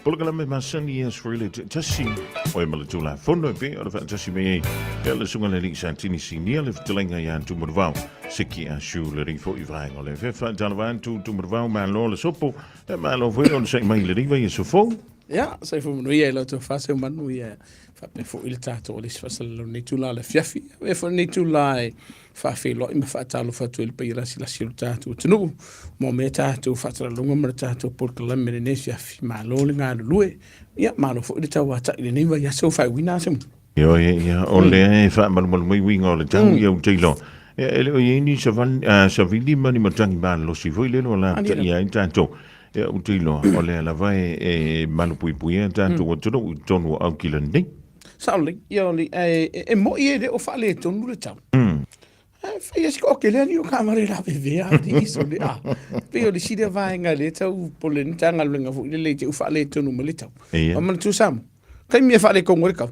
Polkala me masani as really tassi Oe Male Tulafono pe o fa tassi me pelle sunga le lisa tini sinia le telenga ya tu morvau Siki AH-SHEW le ring fo I vraag ole fa talvan tu morvau ma lo le sopo e ma lo vo on se mai le ring vai so fo ja sai fo no ia lo to fa se man no ia fa pe fo il tato le fa se lo ni tu la le fiafi e fo ni tu la fa fe lo im fa talo fa tu il pe la si tato tu mo me tato fa tra lunga mer tato por que la me ne fiafi ma lo le nga lue ia ma lo fo il tato ta ile ni va ya so fa wina se yo ya ole fa mal mai winga le tau yo tilo ele o yeni sa van sa vili mani matangi ban lo si foi le no la ia tanto e utilo ole la vai e malupui pui tanto o todo tonu au kilandi sauli io li e mo ie o fa le tonu le tau fai asi ko ke le ni o kamare la vea di so le pe o li si de vai nga le tau polen tanga lenga fu le te o fa le tonu mo le tau ma tu sam kai mi fa le kongore ka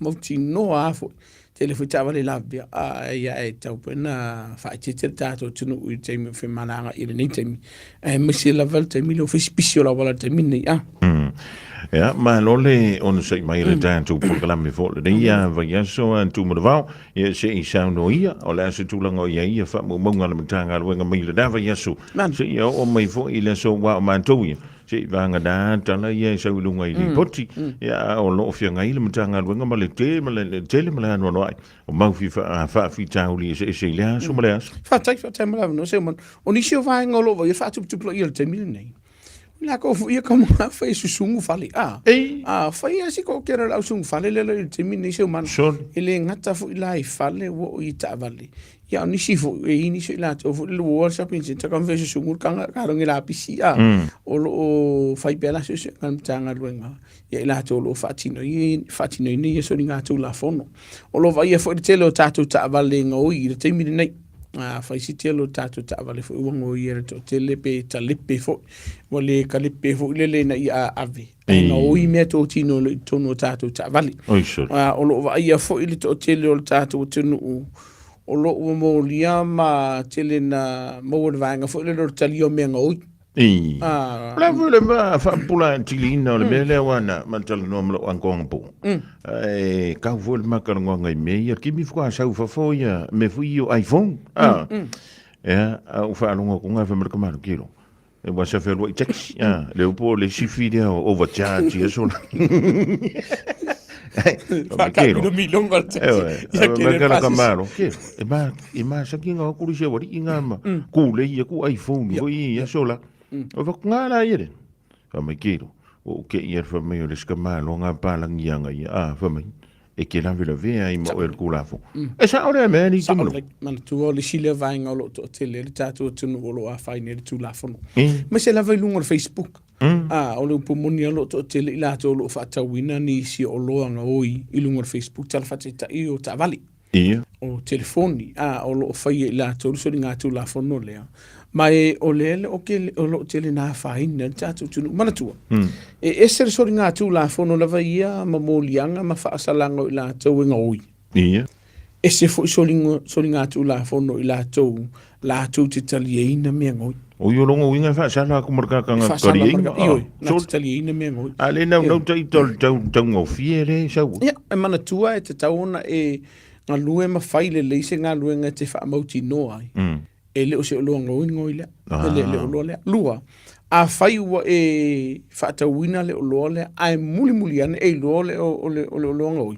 mo ti no a fu telefone tava le labia ia e tau pena fa te tato tunu u te mi fe mananga ile ni te mi mi se la volta mi lo fe spisio la vola te mi ja ma lo le on se mai le tanto programma mi fo le ia va ia so an tu mo va ia se I sa no ia o la se tu lango ia fa mo monga le tanga lo nga mi le dava ia so se ia o mai fo ile so wa ma tu ia se vanga da tala ia sa lunga I poti ia o lo fia ngai le tanga lo nga ma le tele ma no no o mau fi fa fi tauli se le so ma le fa ma no se mon oni se va ngolo ia fa tu plo ia te mi nei la ko fu ia como fa su sungu fali fa ia si ko kera la sungu fali le te mi nei se man ele ngata fu lai fale wo I ta vali ia ni si fu ni se la to fu le wo sa pin ta kan fe su sungu kan ka rongi la pisi o lo fa bela se kan tanga luenga ia la to lo fatino ni so ni ngata la fono o lo va ia fu te lo tatu ta vali ngo I te mi nei fa si te lo tatu ta vale fo ngo yere to tele pe ta lippe fo wole ka lippe fo le na ia ave no I me to tino to no tatu ta vale o lo va ia fo ile to tele lo tatu tunu o lo mo liama tele na mo vanga fo le lo tali o me ngo la vole ma fa pula tilina le mele wana mantal no mo an kongpo ka vole ma ka ngonga me ia ki mi fo sa fa fo ia me fu io iPhone o fa longo ko nga fa mer ka ma kilo e wa sa fe lo tax le po le sifi de overcharge ia so Kilo mi longo ya que la camaro que e ma sa ki nga ku ri se wori nga ma ku le ia ku iPhone vo ia sola o va ngala ire fa mai kilo o ke ia fa mai o le skama lo nga palang yanga ia fa mai e ke la vela vea I mo el kulafo e sa ore me ni tumo man tu o le sile vai ngolo to tele le tatu tunu lo a fai ne tu lafo ma se la vai lungo Facebook o le pomoni lo to tele la to lo fa tawina ni si o lo nga oi I lungo Facebook tal fa ta I o ta vali o telefoni o lo fai la to so nga tu lafo no le mai o le o ke o lo tele na fa ina tatu tunu mana tu e ser so nga tu lafo no la vai ma molianga ma fa salango la to nga oi e se fo so nga tu lafo no la to te talieina me ngoi o yo longo winga fa sala ko marka ka nga kari so talieina me ngoi ale no tai to ngo fiere sa ya mana tua e te tauna e nga lue ma faile le se nga lue nga te fa mauti no ai ele o se lo ngoi le le lo le lua a fai wa e fa ta wina le lo le ai muli an e lo le o lo ngoi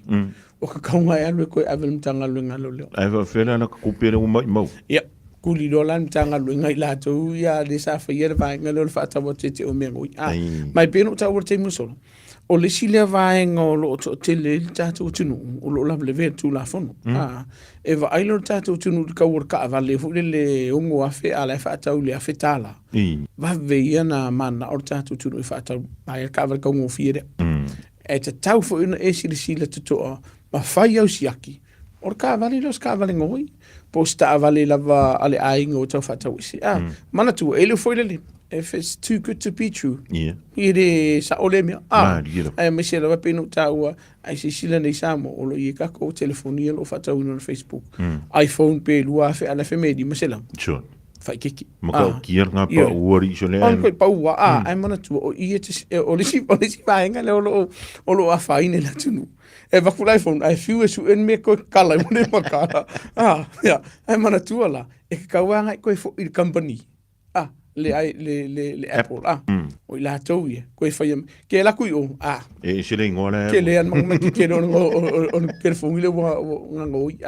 o ka kaunga e lo ko avel mtanga lo nga lo ai va fela na ku pere mo ya kuli lo lan mtanga lo nga la to ya le sa fa yer va nga lo fa ta bote te o me ngoi mai peno ta wo te mo so o le sile vai ngo lo to tele tatu tunu o lo la le ve tu la fono e va ai lo tatu tunu ka worka va le fu le ongo afe ala fa ta le afe tala va ve na mana o tatu tunu fa ta ai ka va ka ngo fiere e te tau fo ina e sile to ma fai au siaki o ka va le los ka va le ngoi posta va le lava ale ai ngo to fa ta wisi mana tu ele fo le if it's too good to be true. Ire sa ole mea. Me se la penu taua ai se sila nei samo o lo I ka ko telefonia lo fatau no Facebook. iPhone pe lua fe ala fe medi masela. Sure. whaikiki. Maka kia ngā pa uari so le. On koe paua, ai mana tua, o ia te, o lisi vaenga le o lo a whaine la tunu. E wakulai phone, ai whiu e su en me koe kala, i mune makara. Ai mana tua la, e ke kauanga i koe fo i company. Le Apple, o i la tau ia, koe whai, ke la kui o, E sire ingoa le. ke le an mga ke no o ke fongi le ngangoi,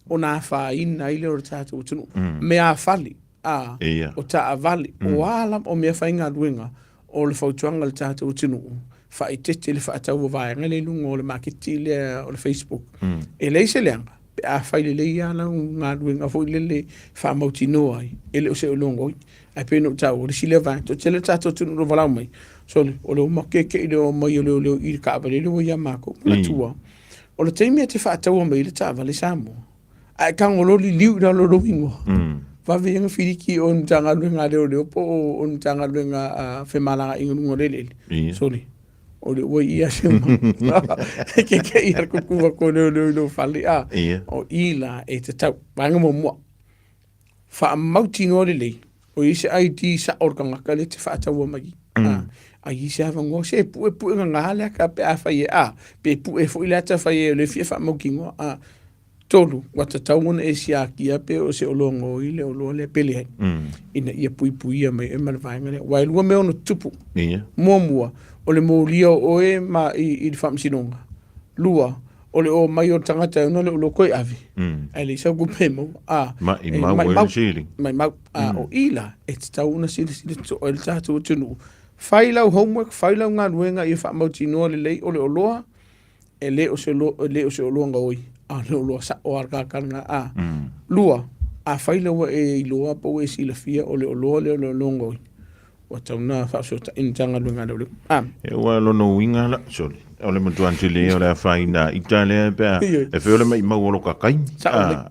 o nā whaina i le o tātou tunu. Me a whali. O ta avali o ala o me fainga duenga o le fautuanga le tātou tinu fai tete le whaatau vaenga le lunga o le makiti le o le Facebook e leise leanga pe a fai le leia ala ngā duenga fo le whamauti noa e le o se o longo ai pēno tau o le sile vaenga to te le tātou tinu ro walau mai so le o le o makeke i le o mai o le i kaaba le o ia mako la tua o le teimea te whaatau mai le ta avali Samoa ai kangololi liu da lo rovingo Wawe yang firiki on tanga luenga leo po on tanga luenga whemalanga ingunungo lele. Sorry. O le oi ia sema. Ke ia kukua ko leo whale o ila e te tau. Wanga mo mua. Wha mauti no lele. O ise ID sa orkanga ka le te whaatau mai. A ise hawa ngō se pu ngā hale ka pe a whaie Pe pu e fo ila ta whaie le fia wha mauki ngō tolu wata tauna e siakia pe o se olongo i le olo le pele hai ina ia pui mai e malvainga le wai lua me ono tupu mua o le mōlia o e ma i le whamsinonga lua o le o mai o tangata e le olo koe avi ai le isa gupe mo mai mau o ila e te tauna sile o le tātou tunu whailau homework whailau ngā nuenga i whamauti noa le lei o le oloa e le o se oloa ngoi le loa sa o arkakanga lua a whaile wa e loa po e sila fia o le loa le longo wa tauna whaasota intanga lunga leo e wa lono winga la sorry o le matuanti le o le whaina Italia pia e whiole mai mauolo kakai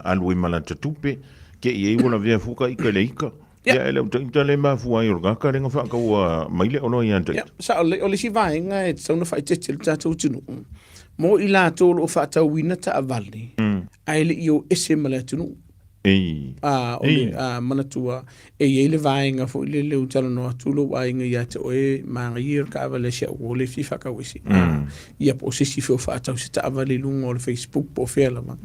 alui mala tatupe ke i e wala vea fuka ika le ika ia e leo Italia ma fua i orgaka renga whaka ua maile ono i anta sa o le si vaenga e tauna whaitete le tātou tunu mo i la tōlo o whaatau wina ta avali. Ai le i o ese mala tunu. O le manatua e le vaenga fo le leo tala noa tulo vaenga ia te oe maanga ier ka avale sia o le fifa ka wisi. Ia po sisi fo whaatau se ta avali lunga o le Facebook po whela ma.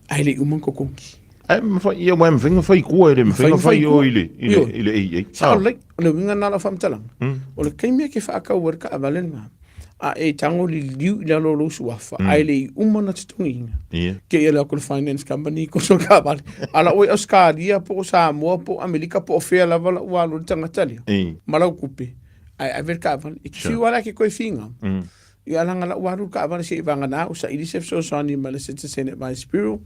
Ai le uman kokonki. Ai ia wai mwhinga whai kua ele mwhinga whai o ile ei. Sa o le winga nala whamtalang. O le keimea ke whaakau war ka avale nga. E tango li liu ila lolo suafa ai le umana tutunga ke ia local finance company ko so ka vale ala oi Australia po Samoa po Amerika po fea la vala walo tanga tali malau kupe ai ver ka vale e ki wala ke koi finga ia langa la walo ka vale se vanga na usa ili se so sani mala se Senate Vice Bureau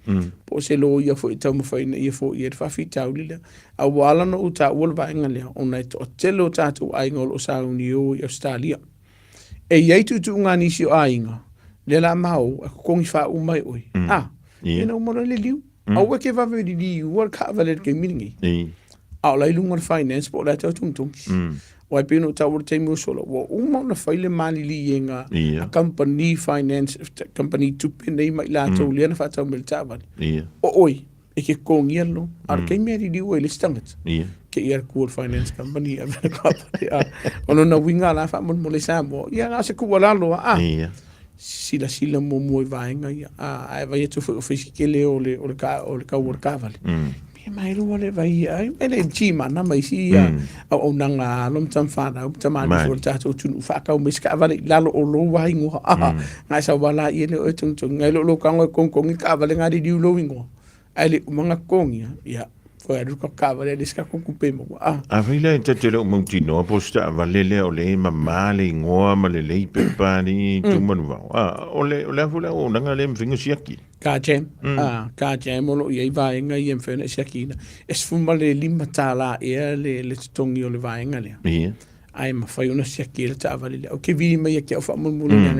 po se lo ia fo itamu fa ia fo ia fa fita ulila a wala no uta wolva ngale ona to telo tatu ai ngol o sa unio Australia e iei tutu ngā nisi o ainga, le la mau, a kongi wha umai oi. Ina umara le liu. Au ke wawe li liu, war ka avalet ke miringi. Au lai lunga finance, po la tau tungtungi. Wai pino tau wara teimu solo, wa umana whaile mani li yenga, a company finance, company tupe nei mai la tau liana wha tau mele tāwani. O oi, e ke kongi alo, ar kei mea li liu e le stangat. Ke ia cool finance company a ono na winga la fa mo le Samoa ia na se kuala lo sila mo vaenga ia ai vai tu fo le o ka work vale me mai ro le vai ai ele chima na mai si o nanga lom tam fa na tamani fo tato tu fa ka o miska vale la lo lo vai ngo nga sa wala ile o tung ngai lo ka ngo kong ka vale nga di lo wingo ai mga kong ia foi a ruka kawale le ska kukupe mo a vile te te lo montino posta valele o le mamale ngoa male le pepani tu manwa o le fula o nanga le mfingo siaki ka jem lo ia vai nga i mfene siaki na es fuma le lima tala e le tongi o le vai nga le ai ma fai una siaki le ta valele o ke vi mai ke o fa mo nga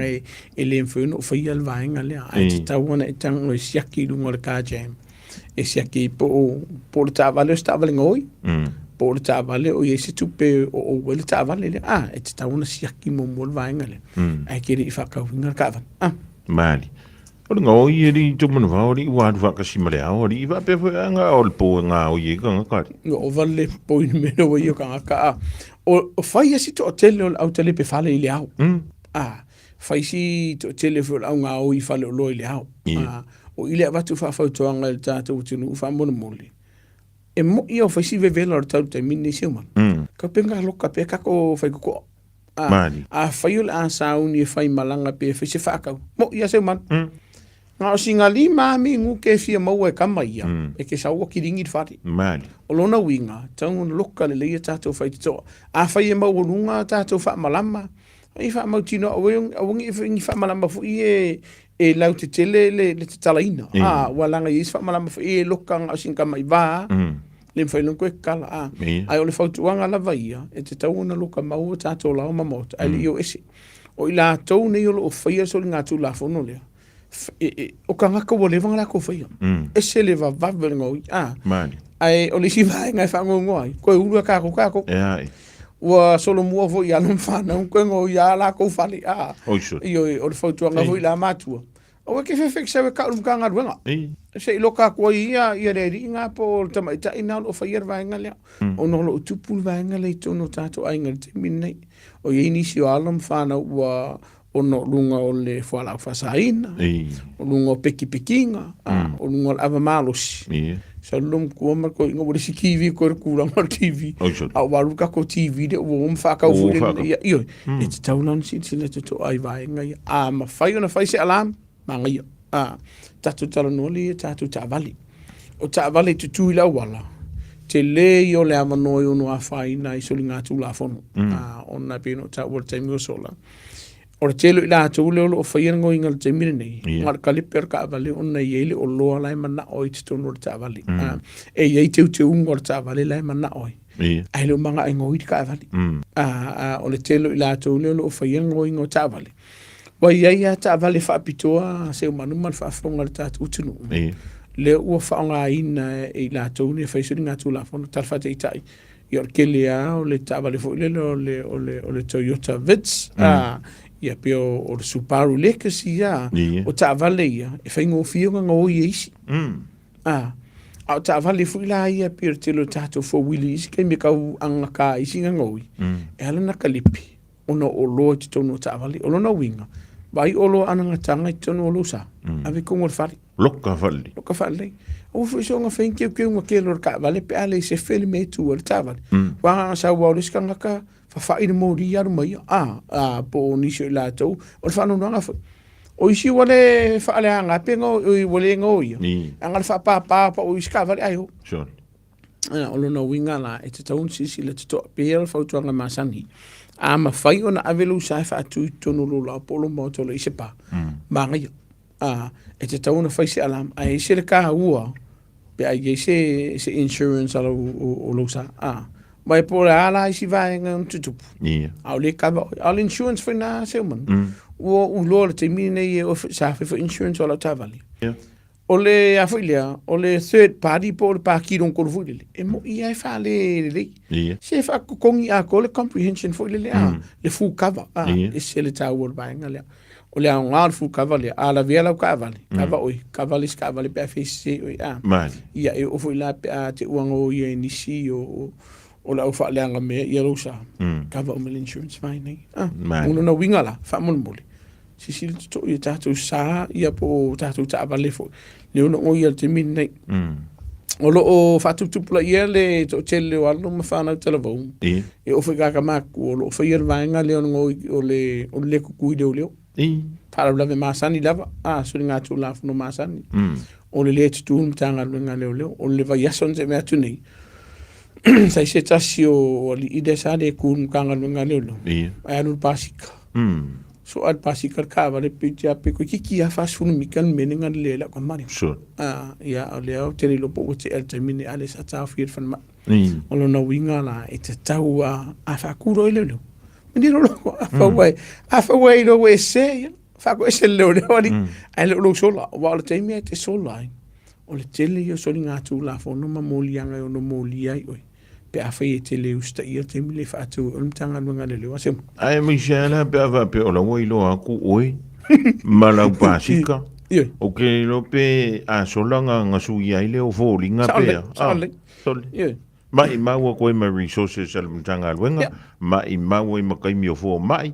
e le mfene o fai al vai nga le ai ta wona e tang o siaki lu ngor ka jem e se aqui por trabalho estava ali ngoi por trabalho o esse tupe o ele estava ali e está uma se aqui mo vai ngale ai que ele fa ka winga ka mali O le ngoi e di tumu na vau di wad waka si male au di iwa pe nga o le po nga o ye ka nga kari. O vale po in me no yo ka ka. O fai asi to tele au tele pe fale ile au. Fai si to tele fo au nga o I fale o lo ile au. O ile watu fa fa to anga le tata o tunu fa mo mole. E mo io fai si vevela o tau te mini se man. Ka penga loka pe ka ko fai ko. Fai o a sa uni fai malanga pe fai se fa ka. Mo ia se man. Nga o singa lima mi ngu ke fia mau e kama ia. E ke saua ki ringi whare. O lona winga, taungu na loka le leia tātou whai titoa. A whai e mau o lunga tātou wha malama. I wha mau tino, a wangi e wha malama fu i e lau te tele le te talaina. Walanga i wha malama fu i e loka nga o singa mai wā. Le mwhai lungo e kala. Ai o le whautuanga lava ia. E te taungu na loka mau o tātou lao mamota. Ai le i o ese. O I la tau nei o lo o whaia soli ngā tulafono lea. O ka ngaka ua lewa ngara ko whaia. E se lewa vavere ngoi. Ai, o le si vai ngai whango ngoi. Koe urua kako. Ua solo mua vo I anam whanau. Koe ngoi a la ko whale. Iyo, o le whautuanga vo I la matua. O ke whewhek sewe ka urum ka ngaruenga. Se ilo ka kua ia re ri ngā po tamaita ina o whaia vaenga lea. O nolo o tupul vaenga lei tono tātou ainga te minei. O ye inisi o alam whanau ua o no lunga o le whala whasaina, o lunga o pekinga, o lunga o ava malosi. Sa lum kua marko inga wale si TV ko kurang o TV. A waruka ko TV de o whakau fure. Iyo, e te taunan si le to ai vaenga ia. Ma whai ona whai se alam, manga ia. Tatu talanoli, tatu ta'avali. O ta'avali tutu ila wala. Te le o le amanoi o no a whaina I soli ngā tulafono. Ona pino ta'awal taimi o sola. O le telo I la tau leo o whaia ngoi ngal te mire nei. Ngar kaliper ka avale o nei ele o loa lai mana oi te tono o te avale. E iei teu te ungo o te avale lai mana oi. Ai leo manga ai ngoi ka avale. O le telo I la tau leo o whaia ngoi ngal te avale. Wa iei a te avale whaapitoa se o manuman whaafonga le tatu utunu. Leo ua whaonga ina I la tau ne whaisuri ngā tulafono talwhate I tai. I or kele a o le te avale fo ilele o le Toyota Vitz. Ia pe o Subaru Legacy ia o ta'avale ia e whaingo whionga ngā oi eisi. O ta'avale fu ila ia pe o telo tātou fo wili isi kei me kau anga ka isi ngā ngoi. E alana kalipi ono o loa te tono ta'avale o lona winga. Vai o loa ananga tanga I tono o losa. Ave kongo le whare. Loka whale. O fwiso nga whainke o keunga ke lor ka vale pe ale se whele me tu o le ta'avale. Wanga sa wauliska nga ka whawhaina mōri aru mai. Po nisio I lātou. O le whanau nanga whai. O isi wale whaale hanga penga o I wale ngoi. Anga le whapapa o isi ka vale aiho. O lona winga la e te taun sisi le te toa pēra whautuanga masani. Ma whai o na avelu sai whaatu I tono lula polo mautolo I se pā. Māngai. E te tauna whai se alam. E se le ka ua. Pe ai se insurance ala o losa. Mai po le ala isi vaenga un tutupu. Au le kava, au le insurance whai nā seo man. Ua loa le te mine I o sawhi for insurance o la tavali. O le a whai lea, o le third party po le pākirong koro whai lele. E mo I ai wha le le. Se wha kukongi a ko le comprehension whai lele le full cover. E se le tau o le vaenga lea. O le au ngā le full cover lea. A la vea lau ka avali. Kava oi. Kava lis ka avali pe a whese oi. Ia e o whai la pe a te uango o ia nisi o la ufa leanga me ia rosa. Kava o mele insurance mai nei. Uno na winga la. Wha mona mole. Sisi le tuto ia tātou sā ia po tātou ta'avale fo. Le una o ia te min nei. O lo o whatuptupula ia le to tele o alo ma whanau talavau. E o whekaka maku o lo o whaiar vaenga leo o le kukui leo leo. Para lave masani lava. Suri ngā tulafono masani. O le tutu mtanga luenga leo leo. O le vaiason se mea tunei. Sai se tasi o li ide sa le kun kanga luenga leo leo. Ai anu pasika. So al pasika ka vale pitia pe ko kiki a fasfunu mikan menenga le la kon mani. Ya le o tele lo po te el termine ale sa ta fir fan ma. O lo na winga la e te tau a fa kuro ile lo. Ndi lo a fa wai lo we se fa ko se lo le wali. Ai lo sola wa le te me te sola. O le tele yo soli ngā tulafono ma molianga o no molia oi. Pe a whai e te leo sta ia te mile whaatu o mtanga nunga le leo asem. Ai mi shana pe ava pe o la wai loa ku oi. Malau pasika. O ke lo pe a solanga ngasu ia ile o fo linga pe. Sole. Mai mau ko ma resources al mtanga luenga, mai mau ma kai mi fo mai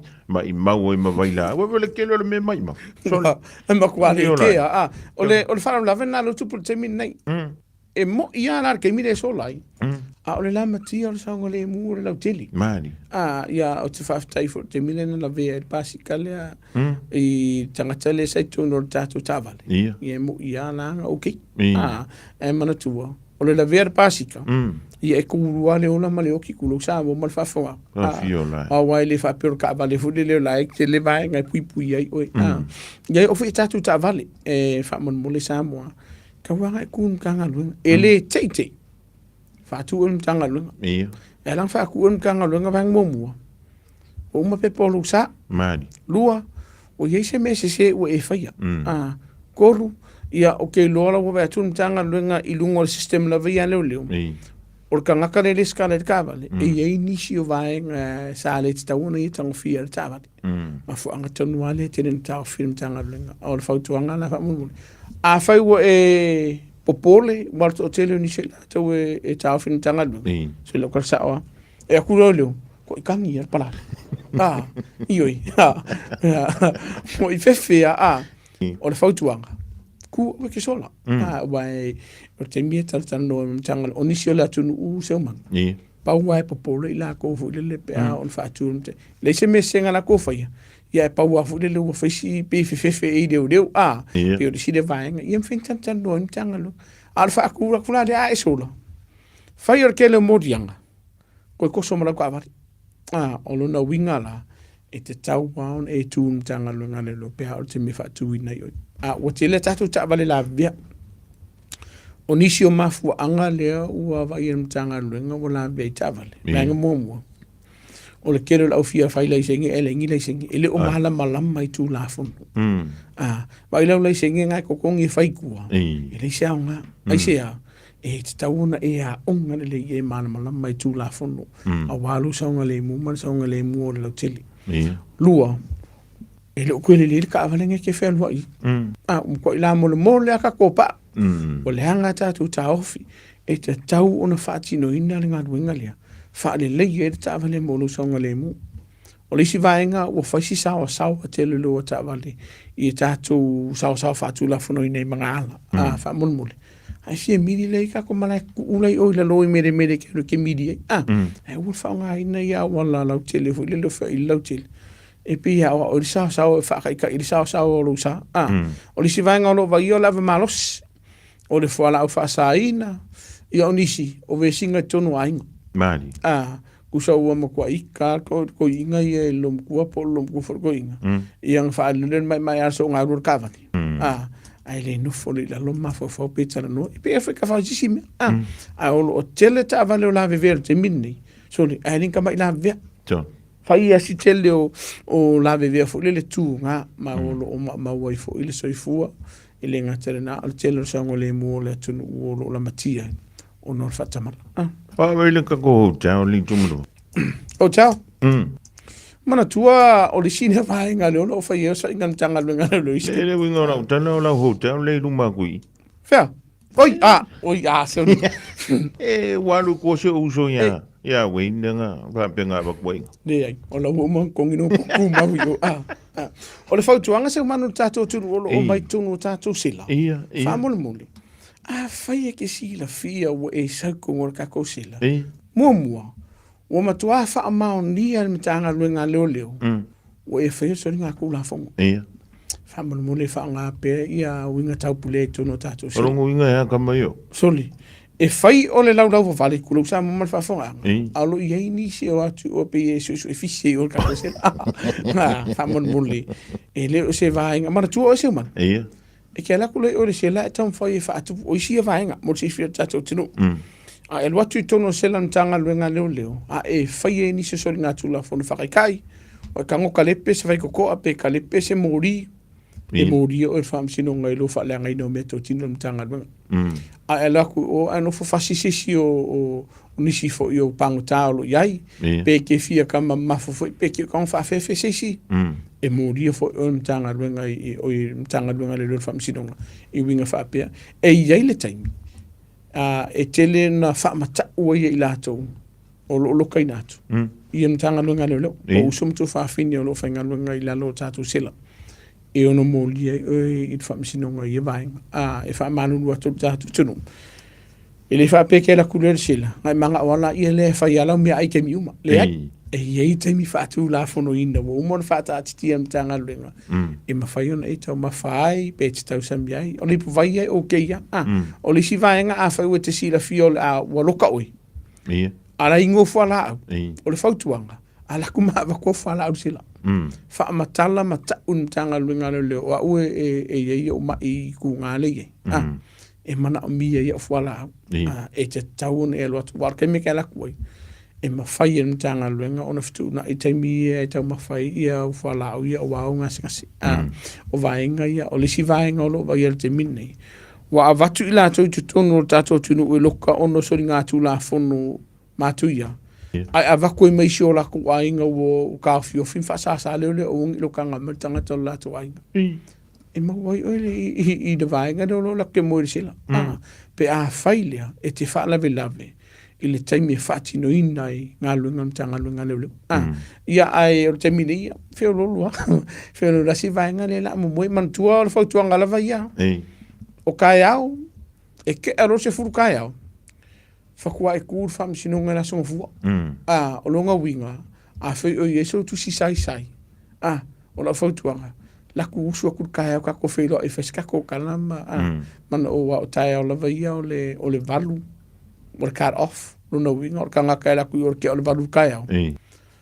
mau ma vaila. Wa vele ke lo me mai ma. Sole. Ma kwa le ke ole fa la vena lo tu te min nei. E mo ia na ke mi de solai. Ole la matia o sa ngole mu le tili. Mani. Ia o te fa tai fo te milena la ve basically I tangata le sai tu no tatu tavale. Ia mo ia na okay. E mana tua. Ole la ve basica. Ia e kulu le ona male o ki kulu sa mo mal fa fo. Wai le fa per ka vale fu le like te le vai ngai pui ai oi. Ia o fi tatu tavale e fa mon mo le Samoa. Ka wa kun kanga lu. Ele tete. Fa tu un tanga lu. Ia. E lang fa ku un kanga lu nga mo mo. O ma pe polu sa. Mani. Lua o ye se me se o e fa ia. Koru ia o ke lola o va tu un tanga lu nga I lungo el sistema la via le leo. O ka nga ka le skala ka vale. E ye inisi o va en sa le sta una I tang fia ta vale. Ma fu anga tonu ale tenen ta film tanga lu nga. O fa tu anga na fa mo. A fa o e popole morto hotel ni sela to e tau fin tanga lu se lo kalsa o e ku lo ko kangi er pala ioi mo I fefe o le fautuanga ku o ke sola vai o te mi tal no tanga o ni sela tu u se man pa wai popole la ko fu le pe on fa tu le se me senga la ko fa ia pa wa fu le lo fa si pe fefe e de pe o si de vai ia fin tan no tanga lo alfa akura kula de ai sola fai or kele modianga ko so mala kwa vari o lo na winga la e te tau waon e tu tanga lo ngale lo pe o te me fa tu ina yo o te le tatu ta vale la via o nisi o mafu anga le ua vai tanga lo nga wala be ta vale nga momo o le kele la ofia fai la sengi ele ngi la sengi ele o mala mai tu la fon vai la sengi nga ko kongi fai kua ele sia nga ai sia e te tauna e onga le e mana mai tu la fon a walu sa nga le mu man sa nga le mu o le tele lua ele o kwele le ka valenga ke fel wai ko ila mo le ka kopa o le hanga tu ta ofi e te tau ona fati no ina nga winga le fa le e ta vale mo lo songa le mu o le si vaenga o fa si sa te le lo ta vale I ta tu sa fa tu la fono nei manga fa mon mole ai si mi le ka ko mala u le o le lo mere ke mi di ai o fa nga ina ya wala la tele fo le fa I lo tele e pi ya o sa fa ka I sa o lo sa o le si vaenga lo va io lava malos o le fo la o fa sa ina io nisi o ve singa tonu ainga Mani. Kusa ua makua ika ko inga I lom kua po lom kua for ko inga. Iang fa alulen mai aso ngā rur kawani. Ai le no fo le la loma fo peta no. Pe Afrika fa jisime. Ai o tele ta vale o la vevere te minni. So le ai ninka mai la vea. Fa ia si tele o la vevere fo le tu nga ma o ma wai fo ile soifua. Ile nga tele na al tele so ngole mo le tunu o la matia. O no fatamala. Pa vele ka ko hotel li tumulo. Hotel? Mana tua o le sine vai nga le o fa ia sa inga tanga le nga le isi. Le winga na tana la hotel le luma kui. Fea. Oi se ni. Walu ko se uso ya. Ya winga nga va penga ba kwai. Le ai o la mo kongino ku ma wi o le fau tuanga se manu tato tu o mai tunu tato sila. Ia. Fa mole. Fai ke si la fia o e sa ko ngor ka ko sila. Mua. O matua fa ma ni al mtanga luenga leo. O e fai so nga ko la fongo. Fa mo le fa nga pe ia winga tau pule to no tato sila. Rongo winga ya kama yo. Soli. E fai o le lau vale ku lo sa mo mal fa fonga. Alo ye ni se o atu o pe so e fisi o ka sila. Fa mo le. E le o se va nga ma tu o se man. E ke ala kule o le sela e tam fai fa atu o isi vaenga mo se fia tato tino e watu tono sela ntanga luenga leo e fai e ni se sori nga tulafono whakaikai o kango kalepe se fai koko ape kalepe se mori e mori o fam sino ngai lo fa lenga ino meto tino ntanga luenga ala ku o ano fo fasisisi o nisi fo yo pango talo yai pe ke fia kama mafo fo pe ke kon fa fe sesi e moria fo o mtanga luenga o mtanga luenga le fa msidonga I winga fa pe e yai le time e tele na fa mata o ye ilato o lo kainatu I mtanga luenga le o sum tu fa fini o lo fa luenga ila lo tatu sela e ono molia e fa msidonga ye vai e fa manu lo tatu tunu ele fa peke la couleur sila ngai manga wala I le fa yala me ai ke miuma le ai e ye te mi fa tu la fono ina wo mon fa ta ti mtanga luenga e ma fa yona e tau ma fai pe tau sambiai o le vai ai okay ya o le si vai nga a fa o te sila fiol a waloka oi ala ingo fa la o le fautuanga ala kuma va ko fa la sila fa matala mata mtanga luenga le o e ye o mai ku ngale ye e mana o mia ia fuala e te taun e loa tuwar ke me kala koi e mawhai e mtanga luenga ona fitu na I te mia e tau mawhai ia o fuala o ia o wao ngasi o vaenga ia o lisi vaenga o lo wa ia te minne wa a watu I la tau tu tono o tato tunu ue loka ono sori ngā tulafono mātu ia ai a wako I meisi o lako wainga o kawhi o fin whasasa leo leo o ngi loka ngā mertanga tau lato wainga e mawai oile I de vaenga do lo la ke mo sila pe a failea e te fa lave I le taimi e fati no ina I ngā luenga mtanga luenga leo ia ai o te mine ia feo lolua feo lo rasi vaenga le la mo moe mantua o le fautua ngalava ia o kai au e ke aro se furu kai au fakua e kur fam sinonga la songa fua o longa winga a feo o yeso tu si sai o la fautua la ku usu ku kai ka ko felo e feska ko kalama mana o tai o lava ia o le valu o cut off no winga o kanga kai la ku o ke o le valu kai o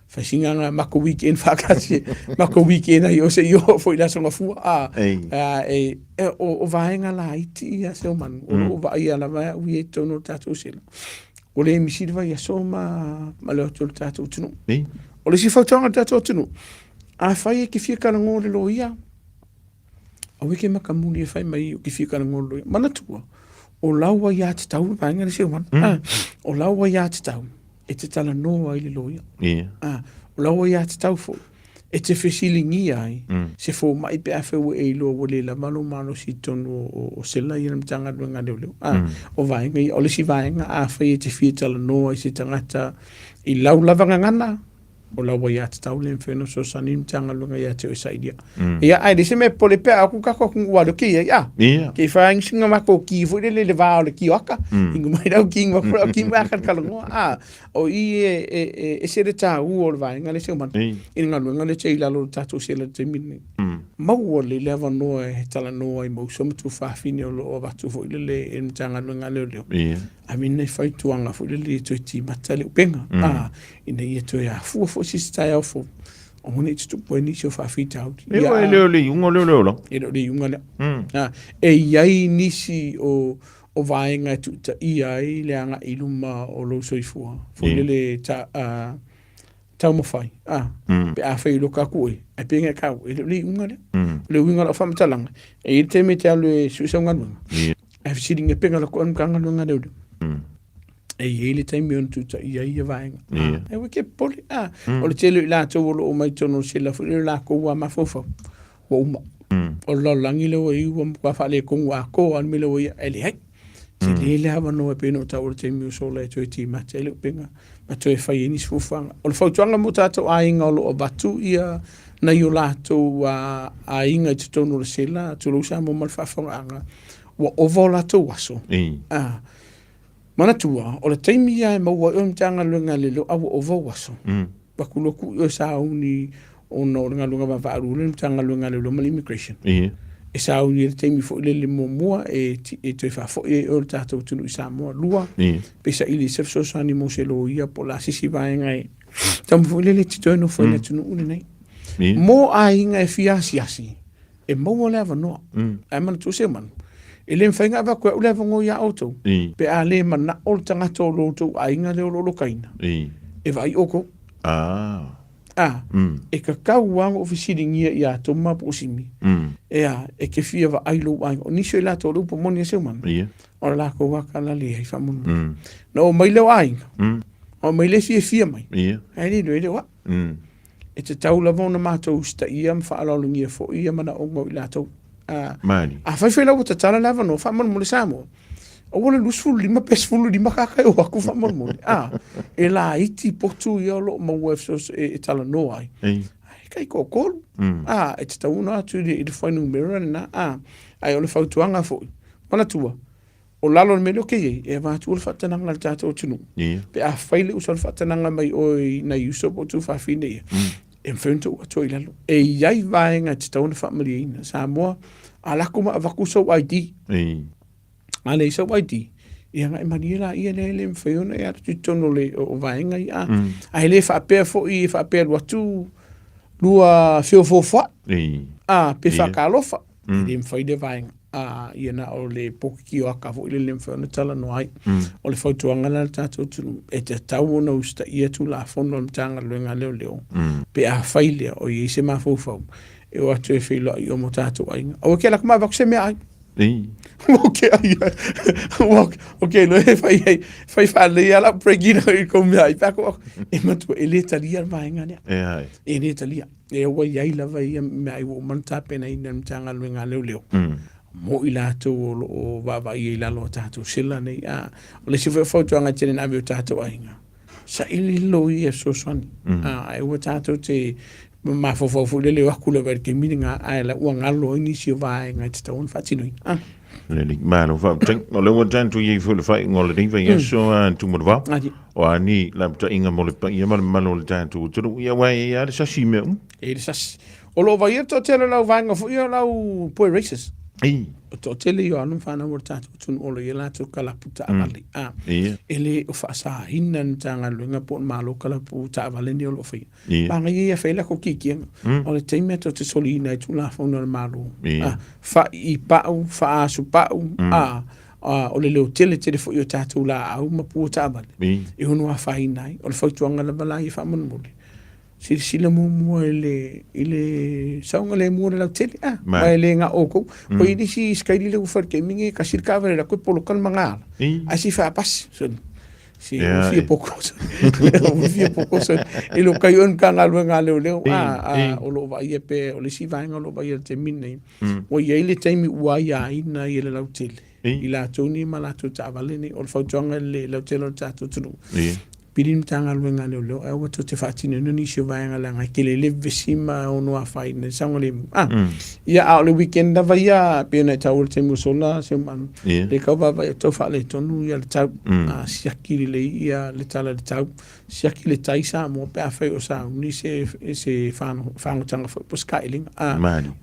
fa singa nga mako weekend fa kasi mako weekend ai o se yo foi la songa fu o vaenga la iti ia se man o va ia la va wi to no tatu sel o le misi va ia so ma le to tatu tunu o le si fa tanga tatu tunu a fai ke fia kana ngole lo ia o wike makamuni e fai mai o ke fia kana ngole lo ia mana tua o laua ia te tau painga le se man o laua ia te tau e te tala noa I le lo ia o laua ia te tau fo e te fesilingi ai se fo mai pe afe o e lo o le la malo si tono o sela I mtanga luenga leo o vaenga o le si vaenga a fai e te fia tala noa I se tangata I lau lavanga ngana o laua ia te tau le mwheno so sani mtanga luenga ia te o saidia ia ai se me pole pe aku kako kung walo ki ia ke whaing singa mako ki fu le vao le ki waka ingo mai rau ki ingo mako ki maka kalongo o I e se re tā u o le vaenga le se man I ngā luenga le te ila lo tatu se le te mini mau o le lewa noa e tala noa I mau somu tu whawhine o lo o watu fu le e mtanga luenga leo a mine whai tuanga fu le to ti mata le upenga ina ia to ia fu si stai au fu o mone tu po ni so whawhita au e leo le ungo leo lo e le unga le e iai nisi o vaenga tu ta iai le anga iluma o lo soifua fu le ta tau mawhai pe a whai loka kue e penga kau e le unga le unga la whamatalanga e te me te alu e suisa unga nunga e whisiringa penga la kua mkanga nunga leo e ele taimi on tuta ia vaenga e wike poli o le tele la to o mai tono se la fu la ko wa mafofa o uma o la langi le o I wa kwa fa le ko wa ko an me le o ele hai se le hava no e peno ta o le taimi so le to ti ma tele penga ma to e fai ni fufanga o le fautuanga mo tato ainga o batu ia na yo la to a inga te tono le sela to lo sa mo mal fa fanga wa o vola to waso mana tua o le taimi ia e maua o mtanga luenga le lo awa o vawaso pakulo ku o sa uni o no nga lunga va varu le mtanga luenga le lo mal immigration e sa uni le taimi fo le momoa e te fa fo e o tato tunu I Samoa lua pe sa ili se so sa ni mo se lo ia po la sisi vaenga e tam fo le tito no fo le tunu uni nei mo a inga e fiasi e mo le va no e man tu se man ele mwhainga wa koe ule vango ia auto pe a le mana o tanga tō loto a inga leo lolo kaina e vai oko e ka kau wanga o fisiringia ia to mapu simi e ke fia va ailo ai o nisio la to lupo moni se man o la ko waka la le fa mon no mai le ai o mai le fia mai ai ni le wa e te tau la vona matou sta ia mfa ala lungia fo ia mana o mo la to mani a fa la wata tala la no fa mon mo le Samoa o wala lusful lima pesful lima kaka o aku fa mon mo e la iti potu ia lo mo wefsos e tala no ai kai ko kol e te tau na tu de foi numero na ai o le fautuanga fo mana tua o lalo me lo ke e va tu fa tananga le tato tunu pe a faile usal fa tananga mai o na yuso po tu fa fine e mfento o to ilalo e iai vaenga te tau na family ina Samoa ala kuma avakuso ID ale so ID ia ngai manila ia le mfeona ia tu tono le o vaenga ia ai le fa pe fo i fa pe lo tu lua fio fo fa pe fa kalofa le mfaide vaenga ia na o le poki o aka fo le mfeona tala no ai o le fautuanga la tato tu e te tau no sta ia tu la fono mtanga luenga leo pe a faile o i se mafo e o atu e filo i o mo tato ai o ke la kuma va se me ai okay lo e fai fa le ala pregina i come ai pa ko e matu ele talia vaenga ne e le talia e o ia la vai me ai o manta pena i mtanga luenga leo mo ila to o va i la lo tato sila nei o le se foto anga tene na vi tato ainga sa ili lo i so soni ai o tato te ma fo le akula ver ke mininga ai la o ngalo inisio vai nga te on fatino le malo fa o le watan tu ye fu le fa ngol le va so tu mo va o ani la ta inga mo le pa ia malo le tantu tu ia wa ia sa si me e sa o lo va to tele la vanga fu ia la po races to tele yo anu fa na mo tatu tun o le la to kala puta ali ele o fa sa hinan tanga lunga po malo kala puta vale ni o lo fa ba ngai ia fa la ko kiki o le time to te solina tu la fa no malo fa i pa fa su pa o le leo tele fo yo tatu la au ma puta vale e hono fa inai o le fa tuanga la bala i fa mon mo si le mo ile saunga le mo la tele mai le nga oko o i si skai le u fer ke mingi ka sirka vere la ko polo kal manga asi fa pas si fie poko e lo kai on kanga lo nga le o lo va ie pe o le si va nga lo va ie te minne o ie le taimi ua ia ina ie le la tele i la toni ma la tu ta valeni o fa jonga le la tele ta tu pirim tanga luenga leo e o te fatine no ni se vai nga nga kele le vesima o no afai ne sangole ia a le weekend va ia pe na tau te musola se man le ka va to fa le tonu ia le tau siaki le ia le tala le tau siaki le taisa mo pe afai o sa ni se fano tanga fo skyling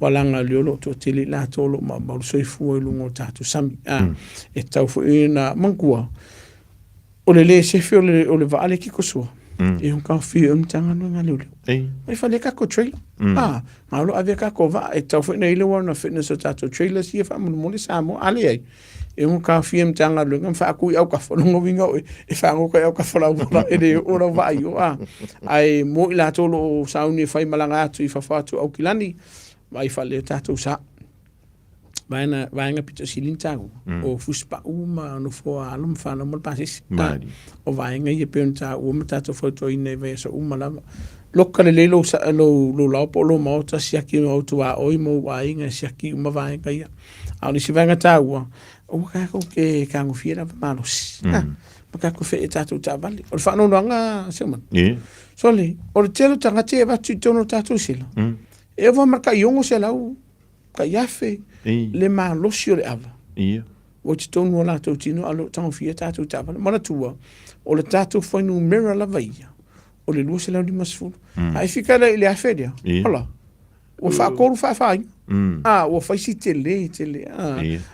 wala nga leo to tele la tolo ma so fu lu ngo tatu sami e tau fo ina mangua o le se fio o le vale ki ko so e un ka fio mtanga no ngalo e fa le ka ko trailer ma lo ave ka ko va e tau fo nei le one fitness o tato trailer si fa mo le Samoa ale ai e un ka fio mtanga lo ngam fa ku au ka fo no winga e fa ngo ka au ka fo la e de o ra va yo ai mo ila to lo sauni fa malanga tu fa fa tu au kilani vai fa le tato sa vaenga pito silintau o fuspa uma no fo alum fa no pasis o vaenga ye pensa o matato foto ine ve so uma la lokale le lo la polo mo ta siaki no tu a oi mo vaenga siaki uma vaenga ia ali si vaenga tau o ka ko ke ka ngo fiera malos ka ko fe tato tabali o fa no nga sema soli o telo tanga te va tu tono tato sila e va marca yongo se lau ka yafe le malosio le ava o te tonu la to tino alo tanga fia tatu tapa mana tua o le tatu foi no mera la vaia o le luce la di masfu ai fica le afedia ola o fa koru fa o fa si tele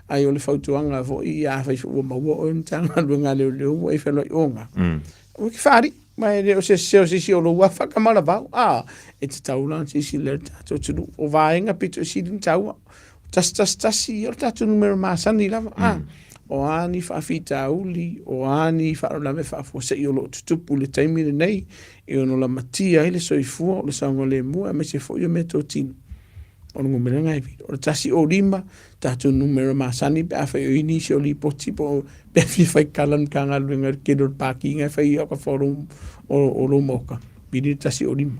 ai o le fautuanga vo ia fa o ma o tanga lunga le o e fa lo onga o ki fari ma o se o lo wa fa kamala ba e te taula si le tatu tu o vaenga pito si din tau tas o tatu numero masani lava o ani whaafita uli, o ani whaarolawe whaafua se i o lo tutupu le taimi le nei, e ono la matia ele soifua o le saunga le mua, me se fo i o me tō tino. O le ngumere ngai vido. O le tasi o lima, tātou numero masani, pe awhai o inisi o li poti, po pe whai kalan kanga luenga kedo pāki, ngai whai au ka whoro o lo moka. Bidi tasi o lima.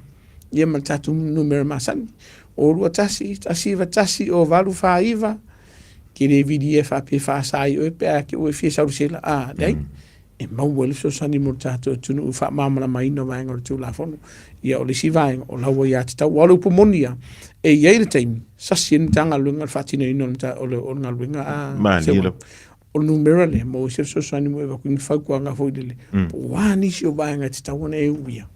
Ia man tātou numero masani. O lua tasi o valu whaiva, kere vidi e whape whaasai o e pēa ke o e whia saurusela. Dei, e mau ele so sani mo tātou tunu u wha mamana mai no vaenga o tulafono. Ia o le si vaenga o laua ia te tau. Walu pomonia, e iei le taimi, sasi ni tanga luenga al whatina ino o ngā luenga. Manila. O numero le, mo se so sani mo e wakuingi whaukua ngā fōidele. Po wāni si o vaenga te tau wana e uia.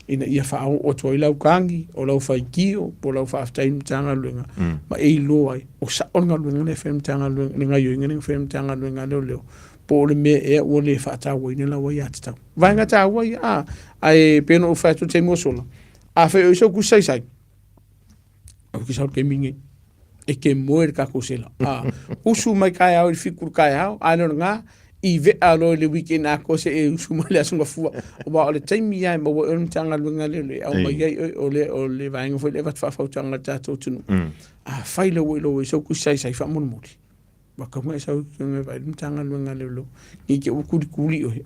Ina ia whaau o toi lau kangi, o lau whaikio, po lau whaaftai ni tanga luenga. Ma e loa ai, o sa o ngā luenga le whem tanga luenga, ni ngā yoinga ni whem tanga luenga leo leo. Po le me e o le whaatau i ni lau ai ati tau. Vaenga tau ai, ai pēno o whaetu te mua sola. A whai o isau kusai sai. O kisau ke mingi. E ke moer ka kusela. Usu mai kai au, i whikuru kai au, aino ngā, i ve alo le weekend ako se e usu mai le asunga fua. O ba o le taimi ai, ma wa unu tanga luenga leo le, au mai ai o le vaenga fo le wat whawhau tanga tātou tunu. Whai le wai lo isau kusai sai whamon mori. Waka mai sau me vai tanga luenga leo. I ke ukuri kuri o he.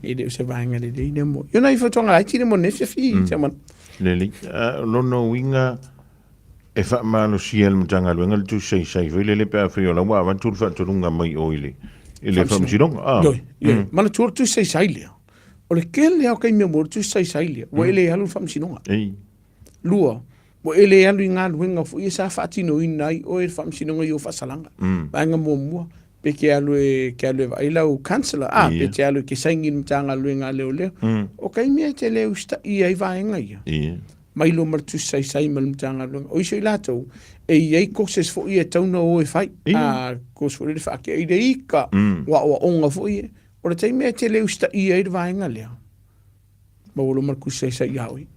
E le se vaenga le le mo. Yo nai whatonga ai tine mo nefia fi te man. Leli, lono winga e whaamalo siel mtanga luenga le tu sei vile le pēa whio la wā wantur whaturunga mai o ile. Ile whamsironga? Yoi, mana tuar tu sei lea. O le kele au kai mea mora tu sei lea. Wa ele halu whamsironga. Lua. Wa ele alu i ngā luenga fu i sa whaatino i nai o e whamsinonga i o whasalanga. Vaenga mua. Pe ke alu e vai lau kansela. Pe te alu ke saingi mtanga luenga leo. O kai mea te leo sta i ai vaenga ia. Mai lo martu sai mal mtanga luenga. O iso i latou. E iei koses fo i e tauna o e whai. Kos fo i le whaake i le ika. Wa onga fo i e. O le taimea te leo sta i ai vaenga lea. Mawolo marku sai yaoi.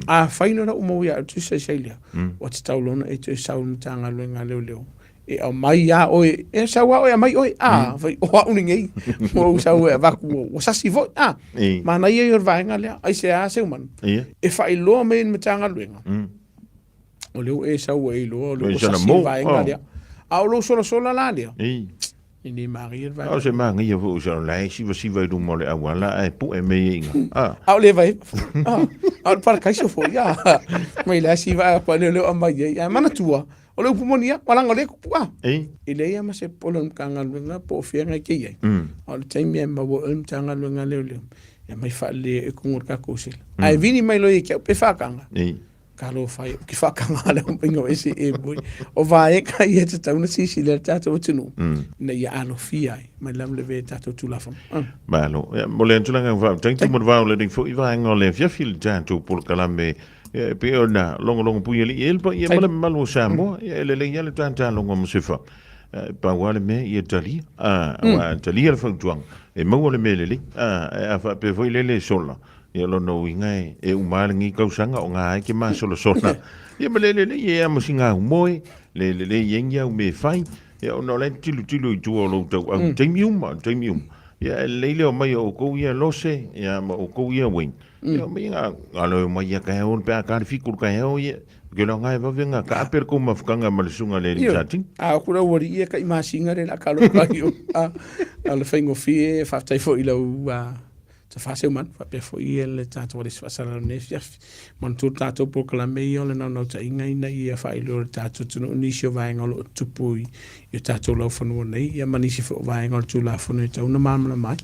Whaino na umau ia tu sai lea. O te taulona e te sau mtanga luenga leo. E au mai ia oe. E sau a oe a mai oe. Vai oa uningei. Mo sau e vaku o sasi vo. Mana ia i or vaenga lea. Ai se a seu man. E whai loa me mtanga luenga. O leo e sau e loa. O leo sasi vaenga lea. A o leo sola la lea. Ini maria vai. O se mangia vo so lai siva du mole awala e pu e me inga. Au le vai. Au para kai so fo ya. Mai la siva pa le amai ya mana tua. O le pumonia palanga le kupua. Ile ia ma se polon kanga lunga po fianga ke ye. Au le taimi ma bo tanga lunga le. Ya mai fa le e kungur ka kosel. Ai vini mai lo e ke pe fa kanga. Kalo fai ki whakanga le pingo ese e boi. O vai ka ia te tauna sisi le tātou tunu. Na ia alo fiai. Mai lam le ve tātou tulafono. Malo. Mo le antulanga wha. Tanki mo wau le ding fo i vai ngole fia fil tātou por kalame. Pe ona longo pui li elpa. Ia mala malo Samoa. Ia le ia le tātou longo msifa. Pa wale me ia tali. Wa tali al fautuang. E mau le me le li. A fa pe foi le sola. Ia lono ingai e umalangi kausanga o ngā ke maa solo sona. Ia ma le ia masinga umoe, le yengia ume fai, ia ono le tilu i tua lo tau au teimium. Ia leile o mai o kou ia lose, ia ma o kou ia wing. Ia mai ngā loe mai ia kai hon pēa kāri fikur kai hao ia. Ke lo ngai wawenga ka aper ko mafukanga malisunga le risating. Kura wari ia kai masinga re la kalo kai o. Ala whaingo fie, whaftai fo i lau ta fase man fa pe fo i le tato wale sala ne fiaf man tu tato po kala me yo le no ta inga ina ia fa i lo tato tu no nisio vaenga lo tupui i tato lo fonu nei ia manisi fo vaenga tu la fonu ta una mamla mai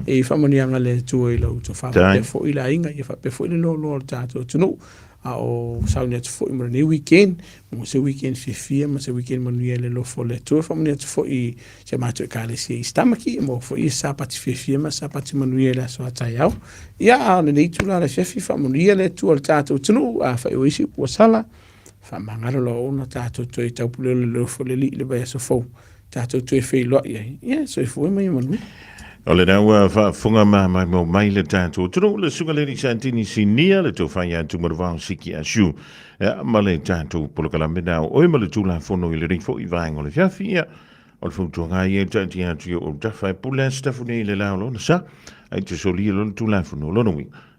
e fa mani anga le tu i lo to fa pe fo i la inga ia fa pe fo i lo tato tu no o saunia te fo i mo ne weekend mo se weekend fia ma se weekend mo ni le lo fo le tu fa mo te fo i se ma te kale si stamaki mo fo i sapati fia ma sapati mo ni le so ata yao ia ne nei tu la le fa mo ni le tu al tato tu a fa o isi po sala fa mangalo lo ona tato tu i tau pule le fo le li le ba so fo tato tu e fe lo ia so fo mai mo O le naua whafunga mai le tātou. Tunu le sunga le risantini sinia le tō whai atu marwao Siki AH-SHEW. Ma le tātou polokalame nao. Oe Male Tulafono i le rifo i vaenga le fiafia. o fu tu nga ye ta ti atu o ta fa pula Stephanie le la lo sa ai te soli lo Tulafono lo no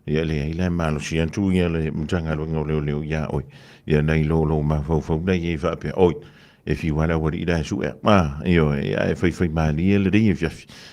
ia le ai le malo si atu ia le mtanga lo ngole ia oi ia nei lo ma fo nei e fa pe oi if you want to what it is ma io e fai mali le ri